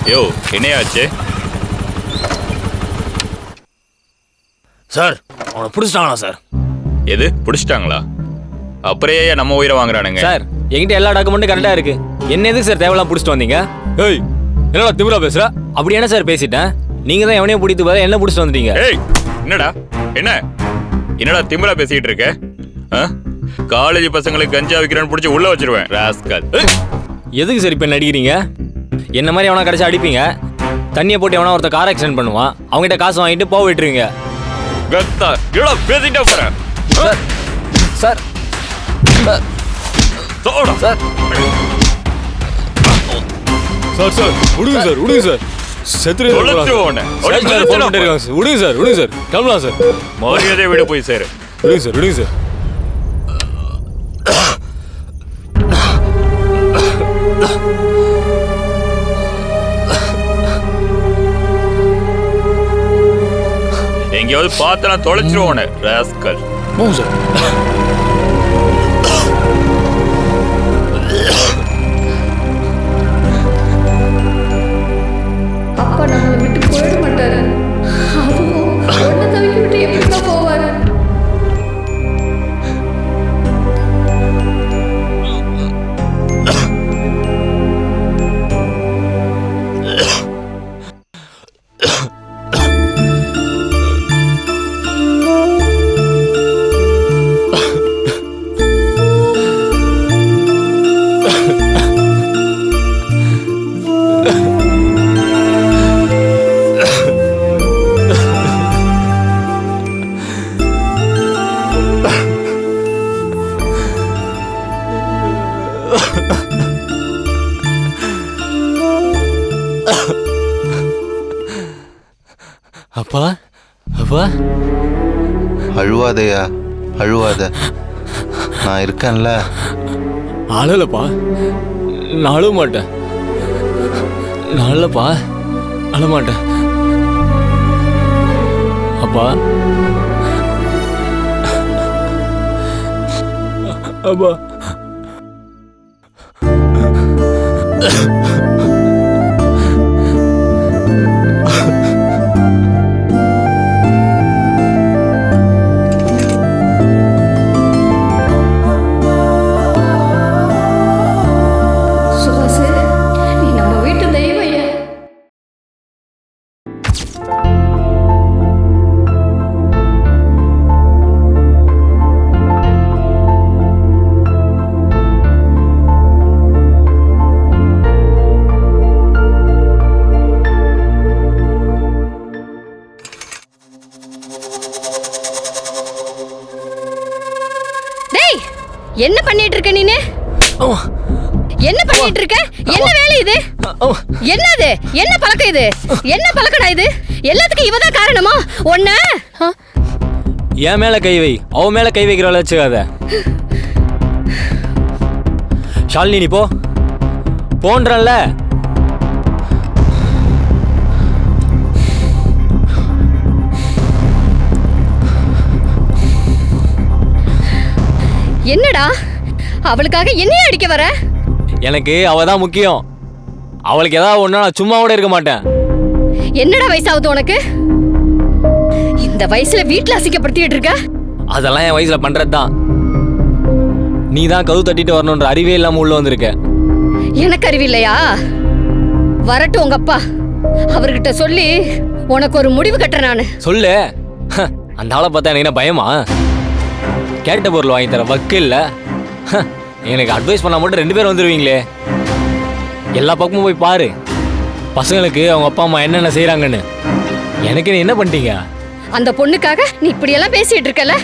யோ என்னையாச்சு? Sir அவனை பிடிச்சிட்டாங்களா sir? எது பிடிச்சிட்டாங்களா? அப்புறம் ஏன் நம்ம உயிரை வாங்குறானுங்க? சார் என்கிட்ட எல்லா டாக்குமெண்ட்டும் கரெக்டாக இருக்கு. என்ன எதுக்கு சார் தேவையெல்லாம் பிடிச்சிட்டு வந்தீங்க? ஏய் என்னடா திமிரா பேசுற? அப்படி என்ன சார் பேசிட்டேன்? நீங்க தான் எவனையும் பிடித்து போத என்ன பிடிச்சிட்டு வந்துட்டீங்க? ஏய் என்னடா என்னடா திமிரா பேசிட்டு இருக்க? காலேஜ் பசங்களுக்கு கஞ்சா விற்கிறேன்னு பிடிச்சி உள்ள வச்சிருவேன் ராஸ்கல். எதுக்கு சார் இப்போ நடிக்கிறீங்க? என்ன மாதிரி எவனா கடைசி அடிப்பீங்க, தண்ணியை போட்டு எவனா ஒருத்த கார் ஆக்சிடென்ட் பண்ணுவான், அவங்ககிட்ட காசு வாங்கிட்டு போக விட்டுருவீங்க. கத்தா என்னடா பேசிட்டே போறேன்? Sir sir soda sir sir sir விடுங்க சார், விடுங்க சார். விடுங்க சார், விடுங்க சார், கிளம்பலாம் சார். மரியாதை விட போய் சேரு. விடுங்க சார், விடுங்க சார். எங்கேயாவது பார்த்தா தொலைச்சிருவோன்னு ராஸ்கல். சார் அப்பா நம்மளை விட்டு போயிட மாட்டாரு. அதுவும் ஒன்றை தவிக்க விட்டு எப்படிதான் போவாரு? அப்பா அப்பா அழுவாதையா, அழுவாத, நான் இருக்கேன்ல. அழலப்பா, நான் அழுவ மாட்டேன். நான் அழலப்பா, அழமாட்டேன். அப்பா அப்பா என்ன பண்ணிட்டு இருக்க நீனு? என்ன பண்ணிட்டு இருக்க? என்ன வேலை இது? என்னது? என்ன பழக்கம் இது? என்ன பழக்கடா இது? எல்லாத்துக்கும் இவதான் காரணமா? ஒண்ணு என் மேல கை வை, அவ மேல கை வைக்கிறவள வச்சுக்காத. ஷாலினி நீ போ போன்றல்ல. என்னடா அவளுக்காக என்னைய அடிக்க வர? எனக்கு அவ தான் முக்கியம். அவளுக்கு ஏதாவது ஒண்ணா நான் சும்மா கூட இருக்க மாட்டேன். என்னடா வயசாகுது உனக்கு? இந்த வயசுல வீட்டுல அசிங்கப்படுத்திட்டு இருக்க? அதெல்லாம் என் வயசுல பண்றதுதான். நீ தான் கதவு தட்டிட்டு வரணும்ன்ற அறிவே இல்லாம உள்ள வந்திருக்க. எனக்கு அறிவில்லையா? வரட்டும் உங்க அப்பா, அவர்கிட்ட சொல்லி உனக்கு ஒரு முடிவு கட்டுறேன் நானு. சொல்லு. அந்த ஆளை பார்த்தா எனக்கு என்ன பயமா? கேட்ட பொருள் வாங்கி தர வக்கு இல்ல. எனக்கு அட்வைஸ் பண்ணா மட்டும் 2 பேர் வந்துருவீங்களே. எல்லா பக்கமும் போய் பாரு, பசங்களுக்கு அவங்க அப்பா அம்மா என்னென்ன செய்யறாங்கன்னு. எனக்கு நீ என்ன பண்ணிட்டீங்க? அந்த பொண்ணுக்காக நீ இப்படி எல்லாம் பேசிட்டு இருக்கல?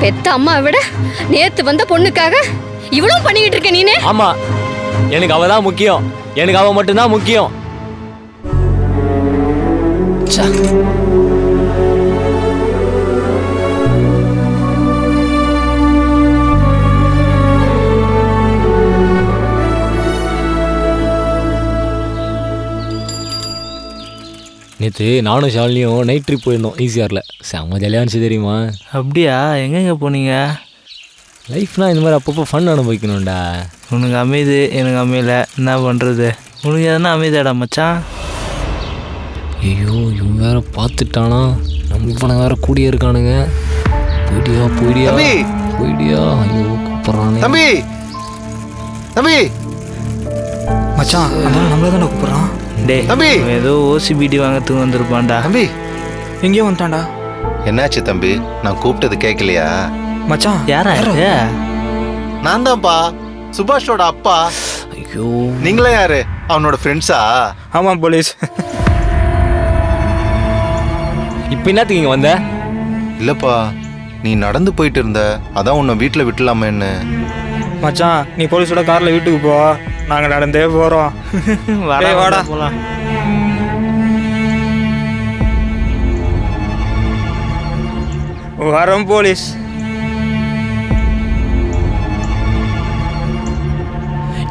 பெத்த அம்மா விட நேத்து வந்த பொண்ணுக்காக இவ்வளவு பண்ணிட்டு இருக்க நீனே? ஆமா, எனக்கு அவ தான் முக்கியம். எனக்கு அவ மட்டும்தான் முக்கியம். நேற்று நானும் ஷாலினியும் நைட் ட்ரிப் போயிருந்தோம் ஈஸியாரில். செம்ம ஜாலியாக இருந்துச்சு தெரியுமா? அப்படியா? எங்கெங்கே போனீங்க? லைஃப்னால் இந்த மாதிரி அப்பப்போ ஃபன் அனுபவிக்கணும்டா. உனக்கு அமையுது, எனக்கு அமையல, என்ன பண்ணுறது? உனக்கு எதனா அமைதியாடா மச்சான்? ஐயோ இவன் வேற பார்த்துட்டானா, நம்ம இவனை வேற கூடிய இருக்கானுங்க. போயிடியா போயிடியா தம்பி! போயிடியா. ஐயோ கூப்பிட்றானே. தம்பி தம்பி மச்சான் அதனால நம்மள தானே கூப்பிட்றான். டேய் தம்பி! அவன் ஏதோ ஓசிபிடி வாங்கிறதுக்கு வந்திருப்பான்டா. தம்பி எங்கேயோ வந்துட்டான்டா. என்னாச்சு தம்பி? நான் கூப்பிட்டது கேட்கலையா? மச்சான் யாரா இது? நான் தான்ப்பா, சுபாஷோட அப்பா. ஐயோ நீங்களே யாரு? அவனோட ஃப்ரெண்ட்ஸா? ஆமாம் போலீஸ். இப்போ என்னத்துக்கு இங்கே வந்த? இல்லப்பா, நீ நடந்து போயிட்டு இருந்த, அதான் உன்னை வீட்டில் விட்டுலாமேன்னு. மச்சான் நீ போலீஸோட காரில் வீட்டுக்கு போ, நாங்கள் நடந்தே போகிறோம். வாடா வாடா போலாம். வரோம் போலீஸ்.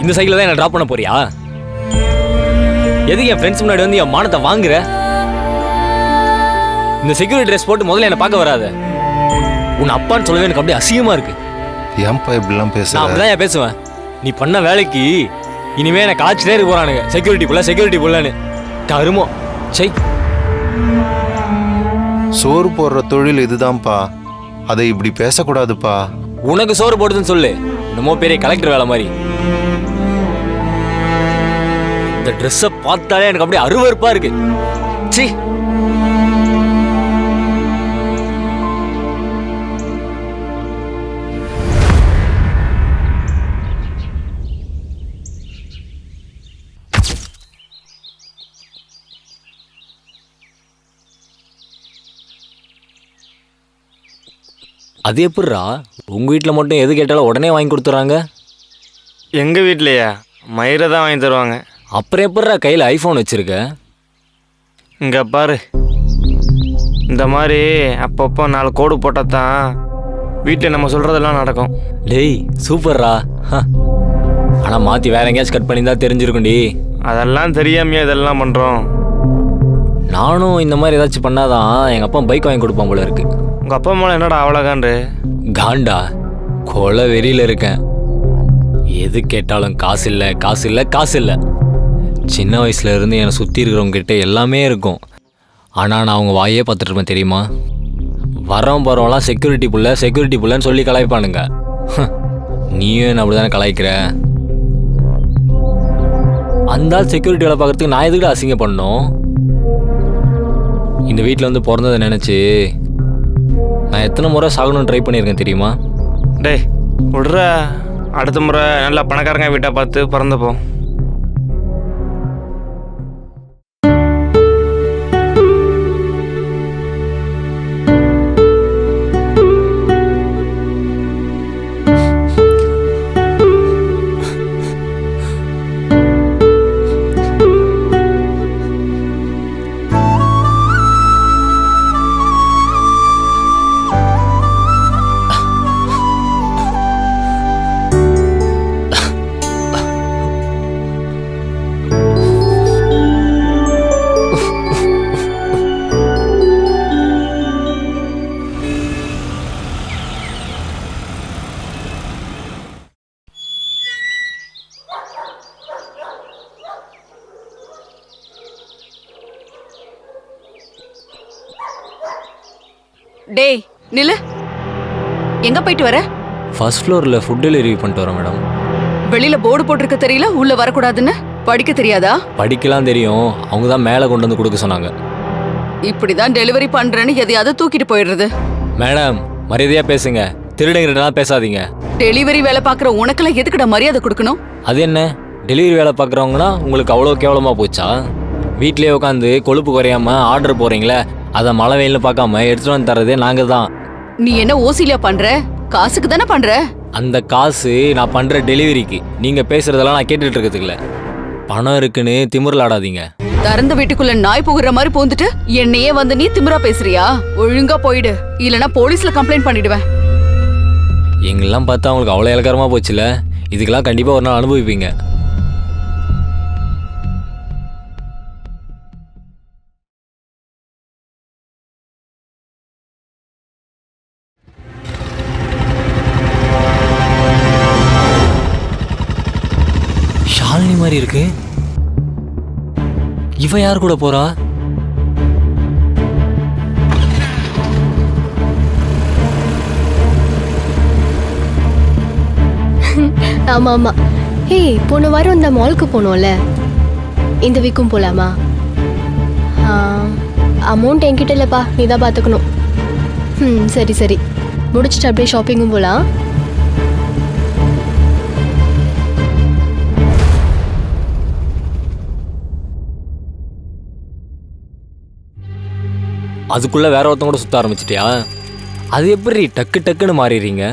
இந்த சைக்கிள் தான் என்ன ட்ராப் பண்ண போறியா? எதுக்கு என் ஃப்ரெண்ட்ஸ் முன்னாடி வந்து என் மானத்தை வாங்குற? இந்த செக்யூரிட்டி ட்ரெஸ் போட்டு முதல்ல என்ன பார்க்க வராத. உன் அப்பான்னு சொல்லவே எனக்கு அப்படியே அசிங்கமா இருக்கு. ஏன்பா இப்படிலாம் நான் பேசுற? அப்படிதான் பேசுவேன். நீ பண்ண வேலைக்கு இனிமே என்ன காய்ச்சிட்டே இருக்க போறானுங்க. செக்யூரிட்டி புள்ளன்னு தருமோ. சை, சோறு போடுற தொழில் இதுதான்ப்பா, அதை இப்படி பேசக்கூடாதுப்பா. உனக்கு சோறு போடுதுன்னு சொல்லு. என்னமோ பெரிய கலெக்டர் வேலை மாதிரி. இந்த ட்ரெஸ்ஸை பார்த்தாலே எனக்கு அப்படியே அருவருப்பா இருக்கு. சீ. அது எப்படிரா உங்க வீட்டில் மட்டும் எது கேட்டாலும் உடனே வாங்கி கொடுத்துறாங்க? எங்கள் வீட்லையா? மயிரை தான் வாங்கி தருவாங்க. அப்புறம் எப்படிரா கையில் ஐஃபோன் வச்சிருக்க? இங்கே பாரு, இந்த மாதிரி அப்பப்போ 4 கோடு போட்டால் தான் வீட்டில் நம்ம சொல்கிறதெல்லாம் நடக்கும். டேய் சூப்பர்ரா. ஆனால் மாற்றி வேற எங்கேயாச்சும் கட் பண்ணி தான் தெரிஞ்சிருக்கும்டி. அதெல்லாம் தெரியாமையா இதெல்லாம் பண்ணுறோம். நானும் இந்த மாதிரி ஏதாச்சும் பண்ணாதான் எங்கள் அப்பா பைக் வாங்கி கொடுப்பான் போல இருக்கு. உங்கள் அப்பா அம்மாவில் என்னடா அவ்வளோகான்று? காண்டா, கொலை வெறியில் இருக்கேன். எது கேட்டாலும் காசு இல்லை. சின்ன வயசுல இருந்து என்னை சுற்றி இருக்கிறவங்க கிட்ட எல்லாமே இருக்கும். ஆனால் நான் அவங்க வாயே பார்த்துட்டு இருப்பேன் தெரியுமா? போகிறவங்களாம் செக்யூரிட்டி புள்ளன்னு சொல்லி கலாய்ப்பானுங்க. நீயும் என்ன அப்படி தானே கலாய்க்கிற? அந்த ஆள் செக்யூரிட்டி வேலை பார்க்கறதுக்கு நான் எதுக்கு அசிங்க பண்ணோம்? இந்த வீட்டில் வந்து பிறந்ததை நினச்சி நான் எத்தனை முறை சாகணும்னு ட்ரை பண்ணியிருக்கேன் தெரியுமா? டேய் விட்ற, அடுத்த முறை நல்லா பணக்காரங்க வீட்டை பார்த்து பிறந்தப்போ. டேய் நில்லு. எங்க போயிட்டு வர? ஃபர்ஸ்ட் ஃப்ளோரில் ஃபுட் டெலிவரி பண்ணிட்டு வரேன் மேடம். வெளியில போர்டு போட்டிருக்க தெரியல, உள்ள வரக்கூடாதுன்னு. படிக்க தெரியாதா? படிக்கலாம் தெரியும், அவங்க தான் மேலே கொண்டு வந்து கொடுக்க சொன்னாங்க. இப்படிதான் டெலிவரி பண்றேன்னு எதையாவது தூக்கிட்டு போயிடுறது. மேடம் மரியாதையாக பேசுங்க, திருடுங்கிறதுலாம் பேசாதீங்க. டெலிவரி வேலை பார்க்குற உனக்கெல்லாம் எதுக்குடா மரியாதை கொடுக்கணும்? அது என்ன, டெலிவரி வேலை பார்க்குறவங்கன்னா உங்களுக்கு அவ்வளோ கேவலமாக போச்சா? வீட்டிலே உட்காந்து கொழுப்பு குறையாம ஆர்டர் போகிறீங்களே, அதை மழை வெயில்னு பார்க்காம எடுத்துகிட்டு வந்து தர்றதே நாங்கள் தான். நீ என்ன ஓசிலியா பண்ற? காசுக்கு தானே பண்ற? அந்த காசு நான் பண்ணுற டெலிவரிக்கு. நீங்கள் பேசுகிறதெல்லாம் நான் கேட்டுட்டு இருக்கிறதுக்குல. பணம் இருக்குன்னு திமிரில் ஆடாதீங்க. திறந்த வீட்டுக்குள்ள நாய் புகுற மாதிரி பூந்துட்டு என்னையே வந்து நீ திமிரா பேசுறியா? ஒழுங்கா போயிடு, இல்லனா போலீஸ்ல கம்ப்ளைண்ட் பண்ணிடுவேன். எங்கெல்லாம் பார்த்தா அவங்களுக்கு அவ்வளோ இலக்காரமாக போச்சுல, இதுக்கெல்லாம் கண்டிப்பாக ஒரு நாள் அனுபவிப்பீங்க. ஷாலினி மாதிரி இருக்கு. இவ யார் கூட போறா? ஆமா ஆமா. ஏய், போன வாரம் இந்த மாலுக்கு போனோம்ல, இந்த வீக்கும் போலாமா? அமௌண்ட் என்கிட்ட இல்லப்பா, நீ தான் பார்த்துக்கணும். சரி சரி, முடிச்சுட்டு அப்படியே ஷாப்பிங்கும் போலாம். அதுக்குள்ள வேற ஒருத்தன் கூட சுத்த ஆரம்பிச்சிட்டியா? அது எப்படி டக்கு டக்குன்னு மாறிடுறீங்க?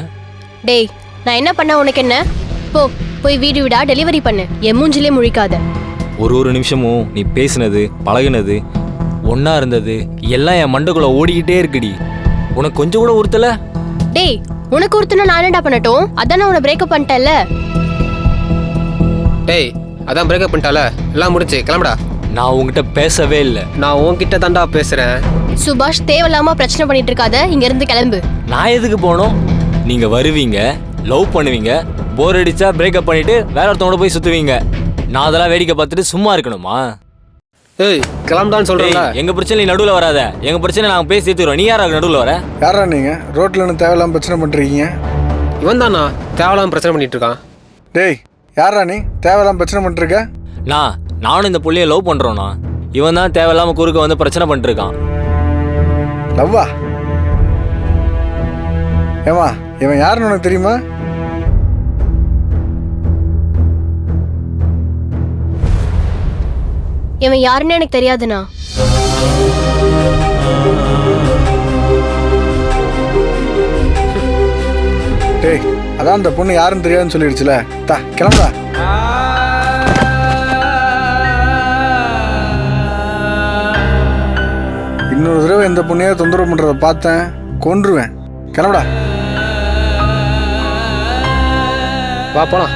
டேய், நான் என்ன பண்ண உனக்கு என்ன? போ, போய் வீடு விடா டெலிவரி பண்ணு. என் மூஞ்சிலே முழிக்காத. ஒரு நிமிஷமும் நீ பேசினது, பழகுனது, ஒன்னா இருந்தது எல்லாம் என் மண்டைக்குள்ள ஓடிக்கிட்டே இருக்குடி. உனக்கு கொஞ்சம் கூட உறுத்தல? டேய், உனக்கு ஒருத்தனை நான் என்னடா பண்ணட்டும்? அதான் உன்னை பிரேக்கப் பண்ணிட்டேன்ல. டேய், அதான் பிரேக்கப் பண்ணிட்டால, எல்லாம் முடிச்சு கிளம்புடா. நான் உங்ககிட்ட பேசவே இல்லை. நான் உன்கிட்ட தான்டா பேசுறேன். சுபாஷ், தேவையில்லாம பிரச்சனை பண்ணிட்டு இருக்காத, இங்க இருந்து கிளம்பு. நான் எதுக்கு போனோம்? நீங்க வருவீங்க, லவ் பண்ணுவீங்க, போர் அடிச்சா பிரேக்கப் பண்ணிட்டு வேற ஒருத்தவங்க போய் சுத்துவீங்க. நான் அதெல்லாம் வேடிக்கை பார்த்துட்டு சும்மா இருக்கணுமா? ஏய், கிளம்புடான்னு சொல்றேன்ல. ஏய், எங்க பிரச்சனை நீ நடுவில் வராத. எங்க பிரச்சனை நாங்க பேசி தீர்த்துறோம். நீ யாரா நடுவில் வர? யாரா நீங்க? ரோட்ல இருந்து தேவையில்லாம பிரச்சனை பண்ணிருக்கீங்க. இவன் தானா தேவையில்லாம பிரச்சனை பண்ணிட்டு இருக்கான்? டேய், யாரா நீ தேவையில்லாம பிரச்சனை பண்ணிருக்க? நானும் இந்த புள்ளைய லவ் பண்றோம்னா, இவன் தான் தேவையில்லாம குறுக்க வந்து பிரச்சனை பண்ணிட்டு இருக்கான். லவ்வா? ஏமா, இவன் யாருன்னு உனக்கு தெரியுமா? இவன் யாருன்னு எனக்கு தெரியாதுண்ணா. டேய், அதான் அந்த பொண்ணு யாருன்னு தெரியாதுன்னு சொல்லிடுச்சுல. தா, கிளம்புடா. இன்னொரு தடவை இந்த பொண்ணையே தொந்தரவு பண்றத பார்த்தேன், கொன்றுவேன். கிளம்புடா. வா போலாம்.